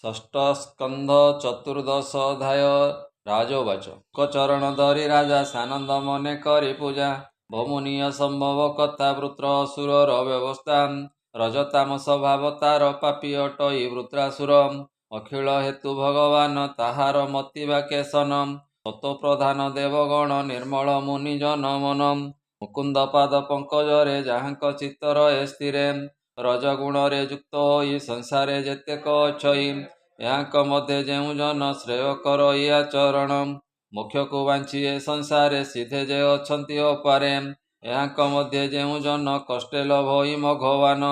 ଷଷ୍ଠ ସ୍କନ୍ଧ ଚତୁର୍ଦଶ ଅଧ୍ୟାୟ। ରାଜୋବାଚ। ଚରଣ ଧରି ରାଜା ସାନନ୍ଦ ମନେ କରି ପୂଜା। ଭୌମନୀୟ ସମ୍ଭବ କଥା ବୃତ୍ର ଅସୁରର ବ୍ୟବସ୍ଥା। ରଜତାମସ ଭାବ ତାର ପାପୀ ଅଟଇ ବୃତ୍ରାସୁର। ଅଖିଳ ହେତୁ ଭଗବାନ ତାହାର ମତିବା କେଶନ। ତତ୍ତ୍ୱ ପ୍ରଧାନ ଦେବଗଣ ନିର୍ମଳ ମୁନି ଜନ ମନ। ମୁକୁନ୍ଦ ପାଦ ପଙ୍କଜରେ ଯାହାଙ୍କ ଚିତ୍ତ ରହେ ସ୍ଥିରେ। ରଜଗୁଣରେ ଯୁକ୍ତ ହୋଇ ସଂସାରେ ଯେତେକ ଅଛଇ। ଏହାଙ୍କ ମଧ୍ୟ ଯେଉଁ ଜନ ଶ୍ରେୟ କରଇ ଆଚରଣ। ମୋକ୍ଷକୁ ବାଞ୍ଚି ଏ ସଂସାରେ ସିଧେ ଯେ ଅଛନ୍ତି ଅପାରେ। ଏହାଙ୍କ ମଧ୍ୟ ଯେଉଁ ଜନ କଷ୍ଟେ ଲଭଇ ମଘବାନ।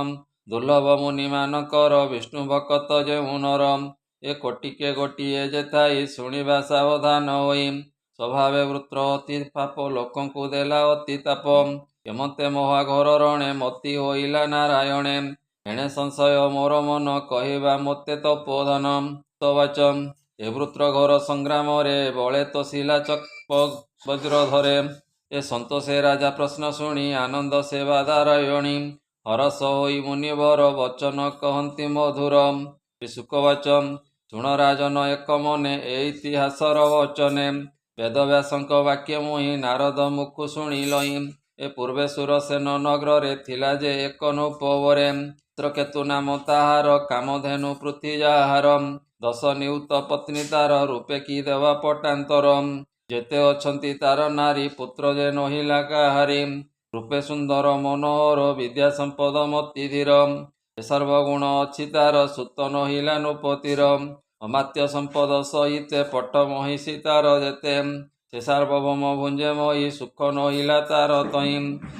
ଦୁର୍ଲଭ ମୁନିମାନଙ୍କର ବିଷ୍ଣୁ ଭକତ ଯେଉଁ ନର। ଏ କୋଟିକେ ଗୋଟିଏ ଯେ ଥାଇ ଶୁଣିବା ସାବଧାନ ହୋଇ। ସ୍ୱଭାବେ ବୃତ୍ର ଅତି ପାପ ଲୋକଙ୍କୁ ଦେଲା ଅତି ତାପ। କେମତେ ମହାଘୋର ରଣେ ମତି ହୋଇଲା ନାରାୟଣେ। ଏଣେ ସଂଶୟ ମୋର ମନ କହିବା ମୋତେ ତପୋଧନ। ତବାଚ। ଏ ବୃତ୍ର ଘୋର ସଂଗ୍ରାମରେ ବଳେ ତୋଷିଲା ଚକ୍ର ବଜ୍ରଧରେ। ଏ ସନ୍ତୋଷେ ରାଜା ପ୍ରଶ୍ନ ଶୁଣି ଆନନ୍ଦ ସେବା ଦାରାୟଣୀ। ହରସ ହୋଇ ମୁନିବର ବଚନ କହନ୍ତି ମଧୁର। ଶ୍ରୀଶୁକବାଚ। ଶୁଣ ରାଜନ ଏକ ମନେ ଏ ଇତିହାସର ବଚନେ। ବେଦବ୍ୟାସଙ୍କ ବାକ୍ୟ ମୁହିଁ ନାରଦ ମୁଖୁ ଶୁଣିଲଇଁ। ଏ ପୂର୍ବେ ସୁରସେନ ନଗରରେ ଥିଲା ଯେ ଏକ ନୃପବରେ। ଚିତ୍ରକେତୁ ନାମ ତାହାର କାମଧେନୁ ପୃଥ୍ୱୀ ଯାହାର। 10 ନିୟୁତ ପତ୍ନୀ ତାର ରୂପେ କି ଦେବା ପଟାନ୍ତର। ଯେତେ ଅଛନ୍ତି ତାର ନାରୀ ପୁତ୍ର ଯେ ନହିଲା କାହାରି। ରୂପେ ସୁନ୍ଦର ମନୋହର ବିଦ୍ୟା ସମ୍ପଦ ମତି ଧୀର। ଏ ସର୍ବଗୁଣ ଅଛି ତାର ସୁତ ନହିଲା ନୃପତିର। ଅମାତ୍ୟ ସମ୍ପଦ ସହିତେ ପଟ ମହିଷୀ ତାର ଯେତେ। ସେ ସାର୍ବଭୌମ ଭୁଞ୍ଜେମୟୀ ସୁଖ ନହିଲା ତାର ତହିଁ।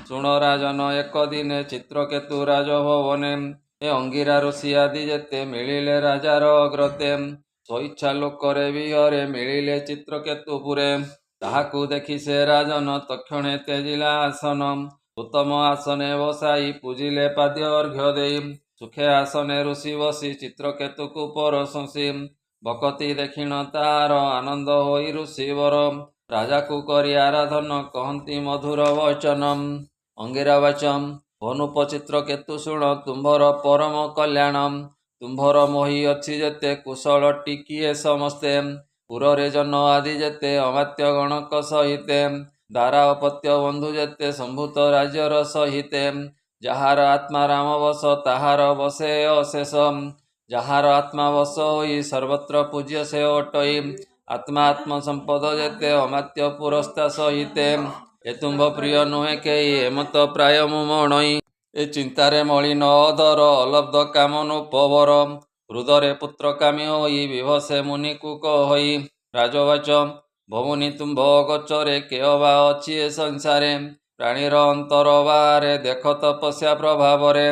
ଶୁଣ ରାଜନ ଏକ ଦିନେ ଚିତ୍ରକେତୁ ରାଜଭବନେ। ଏ ଅଙ୍ଗିରା ଋଷି ଆଦି ଯେତେ ମିଳିଲେ ରାଜାର ଅଗ୍ରତେ। ସ୍ୱଇଚ୍ଛା ଲୋକରେ ବିହରେ ମିଳିଲେ ଚିତ୍ରକେତୁପୁରେ। ତାହାକୁ ଦେଖି ସେ ରାଜନ ତକ୍ଷଣେ ତ୍ୟଜିଲା ଆସନ। ଉତ୍ତମ ଆସନେ ବସାଇ ପୂଜିଲେ ପାଦ୍ୟ ଅର୍ଘ୍ୟ ଦେଇ। ସୁଖେ ଆସନେ ଋଷି ବସି ଚିତ୍ରକେତୁକୁ ପରଶଂସି। ଭକତି ଦେଖିଣ ତାହାର ଆନନ୍ଦ ହୋଇ ଋଷିବର। ରାଜାକୁ କରି ଆରାଧନ କହନ୍ତି ମଧୁର ବଚନ। ଅଙ୍ଗିରାବାଚ। ଓ ନୃପ ଚିତ୍ରକେତୁ ଶୁଣ ତୁମ୍ଭର ପରମ କଲ୍ୟାଣ। ତୁମ୍ଭର ମୋହି ଅଛି ଯେତେ କୁଶଳ ଟିକିଏ ସମସ୍ତେ। ପୁରରେ ଜନ ଆଦି ଯେତେ ଅମାତ୍ୟ ଗଣକ ସହିତେ। ଦ୍ୱାରା ଅପତ୍ୟ ବନ୍ଧୁ ଯେତେ ସମ୍ଭୂତ ରାଜ୍ୟର ସହିତେ। ଯାହାର ଆତ୍ମା ରାମ ବଶ ତାହାର ବସେ ଅଶେଷ। ଯାହାର ଆତ୍ମା ବଶ ହୋଇ ସର୍ବତ୍ର ପୂଜ୍ୟ ସେ ଅଟଇ। ଆତ୍ମା ଆତ୍ମ ସମ୍ପଦ ଯେତେ ଅମାତ୍ୟ ପୁରସ୍ତା ସହିତେ। ଏ ତୁମ୍ଭ ପ୍ରିୟ ନୁହେଁ କେହି ଏମତ ପ୍ରାୟ ମୁଁ ମଣଇ। ଏ ଚିନ୍ତାରେ ମଳିନ ଅଧର ଅଲବ୍ଧ କାମ ନୃପବର। ହୃଦରେ ପୁତ୍ର କାମୀ ହୋଇ ବିଭସେ ମୁନିକୁ କହଇ। ରାଜବାଚ। ଭୌମୁନି ତୁମ୍ଭ ଅଗୋଚରେ କେହ ବା ଅଛି ଏ ସଂସାରେ। ପ୍ରାଣୀର ଅନ୍ତର ବାହାରେ ଦେଖ ତପସ୍ୟା ପ୍ରଭାବରେ।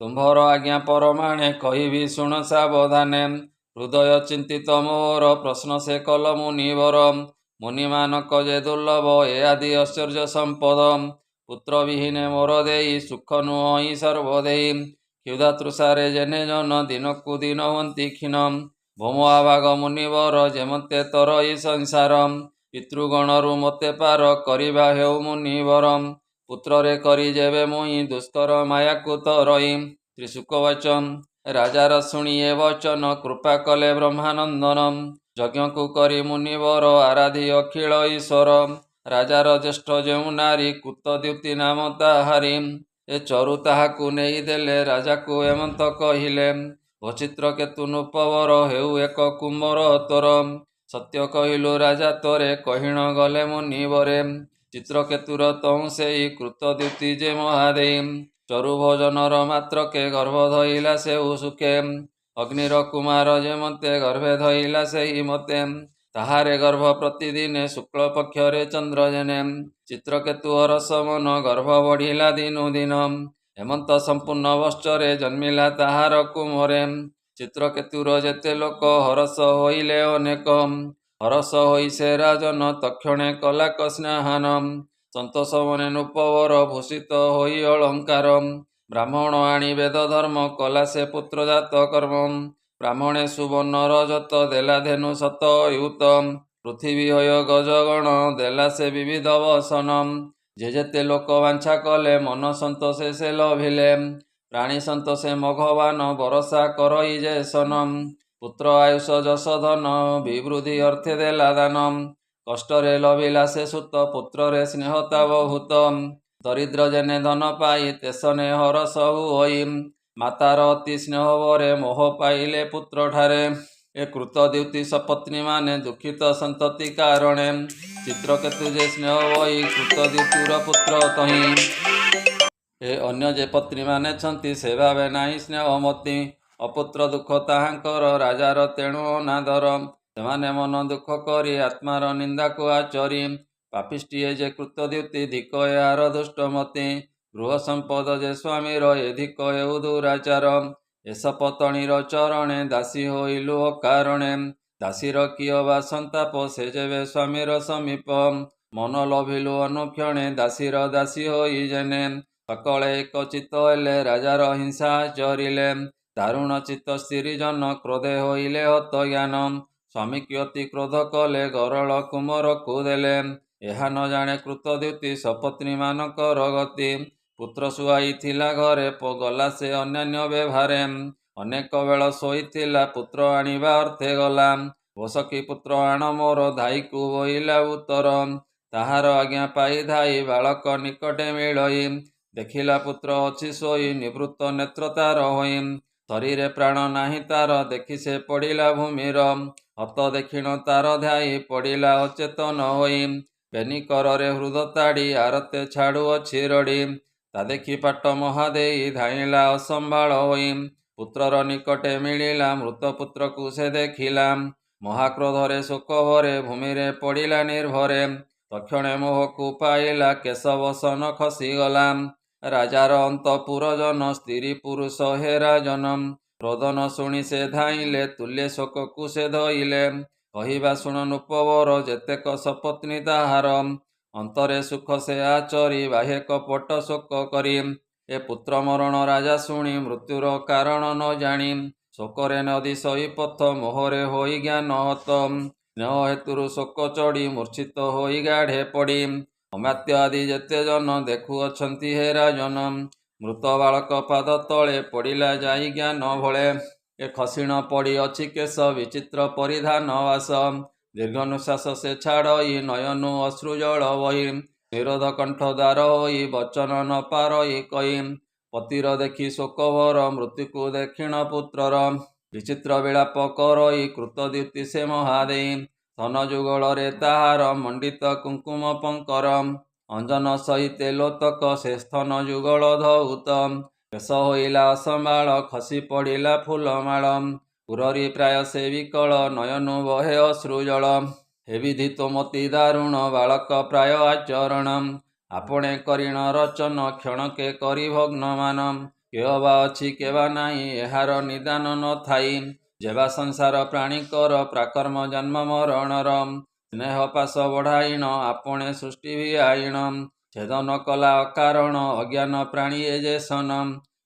ତୁମ୍ଭର ଆଜ୍ଞା ପରମାଣେ କହିବି ଶୁଣ ସାବଧାନେ। ହୃଦୟ ଚିନ୍ତିତ ମୋର ପ୍ରଶ୍ନ ସେ କଲ ମୁନିବର। ମୁନିମାନଙ୍କ ଯେ ଦୁର୍ଲଭ ଏ ଆଦି ଐଶ୍ୱର୍ଯ୍ୟ ସମ୍ପଦ। ପୁତ୍ର ବିହୀନେ ମୋର ଦେଇ ସୁଖ ନୁହଁ ସର୍ବଦେଇ। କ୍ଷୁଧା ତୃଷାରେ ଯେନେ ଜନ ଦିନକୁ ଦିନ ହୁଅନ୍ତି କ୍ଷୀଣ। ଭୌମ ଆଭାଗ ମୁନିବର ଯେମତେ ତରଇ ସଂସାର। ପିତୃଗଣରୁ ମୋତେ ପାର କରିବା ହେଉ ମୁନିବର। ପୁତ୍ରରେ କରି ଯେବେ ମୁହିଁ ଦୁଷ୍କର ମାୟାକୁ ତରଇ। ଶ୍ରୀଶୁକବାଚ। ରାଜାର ଶୁଣି ଏ ବଚନ କୃପା କଲେ ବ୍ରହ୍ମାନନ୍ଦନ। ଯଜ୍ଞକୁ କରି ମୁନିବର ଆରାଧି ଅଖିଳ ଈଶ୍ୱର। ରାଜାର ଜ୍ୟେଷ୍ଠ ଯେଉଁ ନାରୀ କୃତଦ୍ୟୁତି ନାମ ତାହାରି। ଏ ଚରୁ ତାହାକୁ ନେଇ ଦେଲେ ରାଜାକୁ ଏମନ୍ତ କହିଲେ। ଓ ଚିତ୍ରକେତୁ ନୃପବର ହେଉ ଏକ କୁମର ତୋର। ସତ୍ୟ କହିଲୁ ରାଜା ତୋରେ କହିଣ ଗଲେ ମୁନିବରେ। ଚିତ୍ରକେତୁର ତହୁଁ ସେଇ କୃତଦ୍ୟୁତି ଯେ ମହାଦେଇ। ଚରୁ ଭୋଜନର ମାତ୍ରକେ ଗର୍ଭ ଧଇଲା ସେଉ ସୁଖେ। ଅଗ୍ନିର କୁମାର ଯେମତେ ଗର୍ଭେ ଧଇଲା ସେହି ମତେ। ତାହାରେ ଗର୍ଭ ପ୍ରତିଦିନେ ଶୁକ୍ଳ ପକ୍ଷରେ ଚନ୍ଦ୍ର ଯେନେ। ଚିତ୍ରକେତୁ ହରସ ମନ ଗର୍ଭ ବଢିଲା ଦିନୁ ଦିନ। ହେମନ୍ତ ସମ୍ପୂର୍ଣ୍ଣ ବର୍ଷରେ ଜନ୍ମିଲା ତାହାର କୁମରେ। ଚିତ୍ରକେତୁର ଯେତେ ଲୋକ ହରସ ହୋଇଲେ ଅନେକ। ହରସ ହୋଇ ସେ ରାଜନ ତକ୍ଷଣେ କଲା ସ୍ନାହାନ। ସନ୍ତୋଷ ମନେ ନୃପବର ଭୂଷିତ ହୋଇ ଅଳଙ୍କାର। ବ୍ରାହ୍ମଣ ଆଣି ବେଦ ଧର୍ମ କଲା ସେ ପୁତ୍ର ଜାତ କର୍ମ। ବ୍ରାହ୍ମଣେ ସୁବର୍ଣ୍ଣ ରଜତ ଦେଲା ଧେନୁ ଶତ ଅୟୁତ। ପୃଥିବୀ ହୟ ଗଜଗଣ ଦେଲା ସେ ବିବିଧ ବସନ। ଯେ ଯେତେ ଲୋକ ବାଞ୍ଛା କଲେ ମନ ସନ୍ତୋଷେ ସେ ଲଭିଲେ। ପ୍ରାଣୀ ସନ୍ତୋଷେ ମଘବାନ ବରଷା କରଇ ଯେ ସନ। ପୁତ୍ର ଆୟୁଷ ଯଶ ଧନ ବିବୃଦ୍ଧି ଅର୍ଥେ ଦେଲା ଦାନ। କଷ୍ଟରେ ଲଭିଲା ସେ ସୁତ ପୁତ୍ରରେ ସ୍ନେହ ତା ବହୁତ। ଦରିଦ୍ର ଯେନେ ଧନ ପାଇ ତେସନେ ହରସ ହୁଅଇ। ମାତାର ଅତି ସ୍ନେହ ବରେ ମୋହ ପାଇଲେ ପୁତ୍ର ଠାରେ। ଏ କୃତ ଦ୍ୟୁତି ସପତ୍ନୀ ମାନେ ଦୁଃଖିତ ସନ୍ତତି କାରଣେ। ଚିତ୍ରକେତୁ ଯେ ସ୍ନେହ ବହି କୃତ ଦ୍ୟୁତିର ପୁତ୍ର ତହିଁ। ଏ ଅନ୍ୟ ଯେ ପତ୍ନୀମାନେ ଛନ୍ତି ସେ ଭାବେ ନାହିଁ ସ୍ନେହମତୀ। ଅପୁତ୍ର ଦୁଃଖ ତାହାଙ୍କର ରାଜାର ତେଣୁ ଅନାଦର। ସେମାନେ ମନ ଦୁଃଖ କରି ଆତ୍ମାର ନିନ୍ଦାକୁ ଆଚରି। ପାପିଷ୍ଟିଏ ଯେ କୃତ ଦ୍ୟୁତି ଧିକ ଏହାର ଦୁଷ୍ଟମତି। ଗୃହ ସମ୍ପଦ ଯେ ସ୍ୱାମୀର ଏ ଧିକ ହେଉ ଦୁରାଚାର। ଏ ସପତଣୀର ଚରଣେ ଦାସୀ ହୋଇଲୁ ଅକାରଣେ। ଦାସୀର କିଅ ବା ସନ୍ତାପ ସେ ଯେବେ ସ୍ୱାମୀର ସମୀପ। ମନ ଲଭିଲୁ ଅନୁକ୍ଷଣେ ଦାସୀର ଦାସୀ ହୋଇ ଯେନେ। ସକଳେ ଏକ ଚିତ୍ତ ହେଲେ ରାଜାର ହିଂସା ଆଚରିଲେ। ଦାରୁଣ ଚିତ୍ତ ସ୍ତ୍ରୀ ଜନ କ୍ରୋଧେ ହୋଇଲେ ହତ ଜ୍ଞାନ। ସ୍ୱାମୀକି ଅତି କ୍ରୋଧ କଲେ ଗରଳ କୁମରକୁ ଦେଲେ। ଏହା ନ ଜାଣେ କୃତ ଦ୍ୟୁତି ସପତ୍ନୀ ମାନଙ୍କର ଗତି। ପୁତ୍ର ଶୁଆଇଥିଲା ଘରେ ଗଲା ସେ ଅନ୍ୟାନ୍ୟ ବ୍ୟବହାରେ। ଅନେକ ବେଳ ଶୋଇଥିଲା ପୁତ୍ର ଆଣିବା ଅର୍ଥେ ଗଲା। ଓ ସଖୀ ପୁତ୍ର ଆଣ ମୋର ଧାଇକୁ ବୋଇଲା ଉତ୍ତର। ତାହାର ଆଜ୍ଞା ପାଇ ଧାଇ ବାଳକ ନିକଟେ ମିଳଇ। ଦେଖିଲା ପୁତ୍ର ଅଛି ଶୋଇ ନିବୃତ୍ତ ନେତ୍ର ତାର ହୋଇ। ଶରୀରେ ପ୍ରାଣ ନାହିଁ ତାର ଦେଖି ସେ ପଡ଼ିଲା ଭୂମିର। ହତ ଦେଖିଣ ତାର ଧ୍ୟାଇ ପଡ଼ିଲା ଅଚେତନ ହୋଇ। ବେନି କରରେ ହୃଦ ତାଡ଼ି ଆରତେ ଛାଡ଼ୁଅଛି ରଡ଼ି। ତା ଦେଖି ପାଟ ମହାଦେଇ ଧାଇଁଲା ଅସମ୍ଭାଳ ହୋଇ। ପୁତ୍ରର ନିକଟେ ମିଳିଲା ମୃତ ପୁତ୍ରକୁ ସେ ଦେଖିଲା। ମହାକ୍ରୋଧରେ ଶୋକ ଭରେ ଭୂମିରେ ପଡ଼ିଲା ନିର୍ଭରେ। ତକ୍ଷଣେ ମୋହକୁ ପାଇଲା କେଶବସନ ଖସିଗଲା। ରାଜାର ଅନ୍ତପୁର ଜନ ସ୍ତ୍ରୀ ପୁରୁଷ ହେ ରାଜନ। ରୋଦନ ଶୁଣି ସେ ଧାଇଁଲେ ତୁଲ୍ୟ ଶୋକକୁ ସେ ଧଇଲେ। କହିବା ଶୁଣ ନୃପବର ଯେତେକ ସପତ୍ନୀ ତାହାର। ଅନ୍ତରେ ସୁଖ ସେ ଆଚରି ବାହ୍ୟ କପଟ ଶୋକ କରି। ଏ ପୁତ୍ର ମରଣ ରାଜା ଶୁଣି ମୃତ୍ୟୁର କାରଣ ନ ଜାଣି। ଶୋକରେ ନଦୀ ସହି ପଥ ମୋହରେ ହୋଇ ଜ୍ଞାନ ହତ। ସ୍ନେହ ହେତୁରୁ ଶୋକ ଚଢ଼ି ମୂର୍ଚ୍ଛିତ ହୋଇ ଗାଢ଼େ ପଡ଼ି। ଅମାତ୍ୟ ଆଦି ଯେତେ ଜନ ଦେଖୁଅଛନ୍ତି ହେ ରାଜନ। ମୃତ ବାଳକ ପାଦ ତଳେ ପଡ଼ିଲା ଯାଇ ଜ୍ଞାନ ଭଳେ। ଏ ଖସିଣ ପଡ଼ିଅଛି କେଶ ବିଚିତ୍ର ପରିଧାନ ବାସ। ଦୀର୍ଘ ନିଶ୍ୱାସ ସେ ଛାଡ଼ଇ ନୟନୁ ଅଶ୍ରୁ ଜଳ ବହି। ନିରୋଧ କଣ୍ଠ ଦ୍ୱାର ହୋଇ ବଚନ ନ ପାରଇ କହି। ପତିର ଦେଖି ଶୋକ ଭର ମୃତ୍ୟୁକୁ ଦେଖିଣ ପୁତ୍ରର। ବିଚିତ୍ର ବିଳାପ କରଇ କୃତ ଦ୍ୟୁତି ସେ ମହାଦେଇ। ଧନ ଯୁଗଳରେ ତାହାର ମଣ୍ଡିତ କୁଙ୍କୁମ ପଙ୍କର। ଅଞ୍ଜନ ସହିତେ ଲୋତକ ସେ ସ୍ଥନ ଯୁଗଳ ଧୌତ। କେଶ ହୋଇଲା ଅସମ୍ଭାଳ ଖସି ପଡ଼ିଲା ଫୁଲମାଳ। ପୁରରି ପ୍ରାୟ ସେ ବିକଳ ନୟନୁ ବହେ ଅଶ୍ରୁ ଜଳ। ହେ ବିଧି ତୋମତି ଦାରୁଣ ବାଳକ ପ୍ରାୟ ଆଚରଣ। ଆପଣେ କରିଣ ରଚନ କ୍ଷଣକେ କରି ଭଗ୍ନମାନ। କେହ ବା ଅଛି କେବା ନାହିଁ ଏହାର ନିଦାନ ନ ଥାଇ। ଯେବା ସଂସାର ପ୍ରାଣୀଙ୍କର ପ୍ରାକର୍ମ ଜନ୍ମ ମରଣର। ସ୍ନେହ ପାଶ ବଢ଼ାଇଣ ଆପଣେ ସୃଷ୍ଟି ଭିଆଇଣ। ଛେଦନ କଲା ଅକାରଣ ଅଜ୍ଞାନ ପ୍ରାଣୀ ଏ ଯେ ସନ।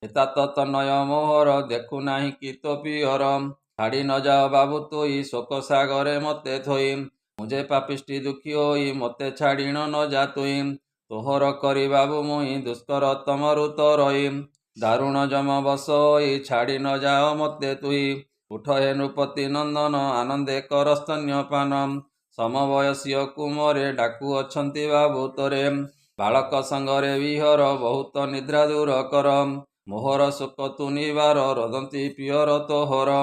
ହେତାତ ତନୟ ମୋହର ଦେଖୁ ନାହିଁ କି ତୋ ପିଅର। ଛାଡ଼ି ନ ଯାଅ ବାବୁ ତୁଇ ଶୋକ ସାଗରେ ମତେ ଥୋଇ। ମୁଁ ଯେ ପାପିଷ୍ଟି ଦୁଃଖୀ ହୋଇ ମତେ ଛାଡ଼ିଣ ନ ଯା ତୁଇ। ତୋହର କରି ବାବୁ ମୁଇଁ ଦୁଷ୍କର ତମରୁ ତରଇ। ଦାରୁଣ ଯମ ବଶ ହୋଇ ଛାଡ଼ି ନ ଯାଅ ମତେ ତୁଇ। ଉଠ ହେ ନୃପତି ନନ୍ଦନ ଆନନ୍ଦେ କର ସ୍ତନ୍ୟପାନ। ସମବୟସୀୟ କୁମରେ ଡାକୁଅଛନ୍ତି ବାବୁ ତୋରେ। ବାଳକ ସଙ୍ଗରେ ବିହର ବହୁତ ନିଦ୍ରା ଦୂର କର। ମୋହର ଶୋକ ତୁ ନିବାର ରୋଦନ୍ତି ପିଅର ତୋହର।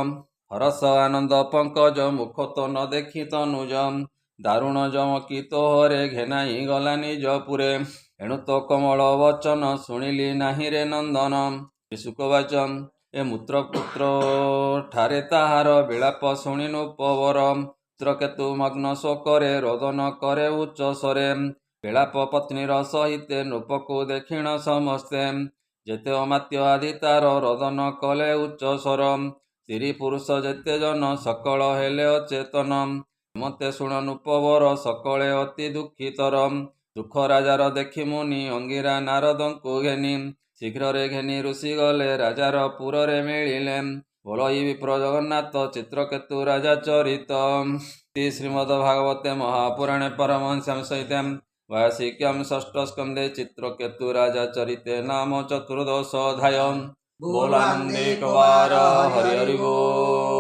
ହରସ ଆନନ୍ଦ ପଙ୍କଜ ମୁଖ ତ ନ ଦେଖି ତନୁଜ। ଦାରୁଣ ଯମ କି ତୋହରେ ଘେନାଇ ଗଲା ନିଜ ପୁରେ। ଏଣୁ ତୋ କୋମଳ ବଚନ ଶୁଣିଲି ନାହିଁ ରେ ନନ୍ଦନ। ଶ୍ରୀଶୁକବାଚ ଏ ମୂତ୍ର ପୁତ୍ର ଠାରେ ତାହାର ବିଳାପ ଶୁଣି ନୃପବର। ଚିତ୍ରକେତୁ ମଗ୍ନ ଶୋକରେ ରୋଦନ କରେ ଉଚ୍ଚ ସ୍ୱରେ। ବିଳାପ ପତ୍ନୀର ସହିତେ ନୃପକୁ ଦେଖିଣ ସମସ୍ତେ। ଯେତେ ଅମାତ୍ୟ ଆଦି ତାର ରୋଦନ କଲେ ଉଚ୍ଚ ସ୍ୱର। ସ୍ତ୍ରୀ ପୁରୁଷ ଯେତେ ଜନ ସକଳ ହେଲେ ଅଚେତନ। ମତେ ଶୁଣ ନୃପବର ସକଳେ ଅତି ଦୁଃଖିତର। ଦୁଃଖ ରାଜାର ଦେଖି ମୁନି ଅଙ୍ଗିରା ନାରଦଙ୍କୁ ଘେନି। ଶୀଘ୍ରରେ ଘେନି ଋଷି ଗଲେ ରାଜାର ପୁରରେ ମିଳିଲେ। ବୋଲଇ ବିପ୍ର ଜଗନ୍ନାଥ ଚିତ୍ରକେତୁ ରାଜା ଚରିତ। ଶ୍ରୀମଦ ଭାଗବତେ ମହାପୁରାଣେ ପରମହଂସ୍ୟାଂ ସହିତାଂ ଭାସିକ୍ୟାଂ ଷଷ୍ଠ ସ୍କନ୍ଧେ ଚିତ୍ରକେତୁ ରାଜା ଚରିତେ ନାମ ଚତୁର୍ଦଶ ଅଧ୍ୟାୟ। बोल आनंद एक बार हरि हरि बोल।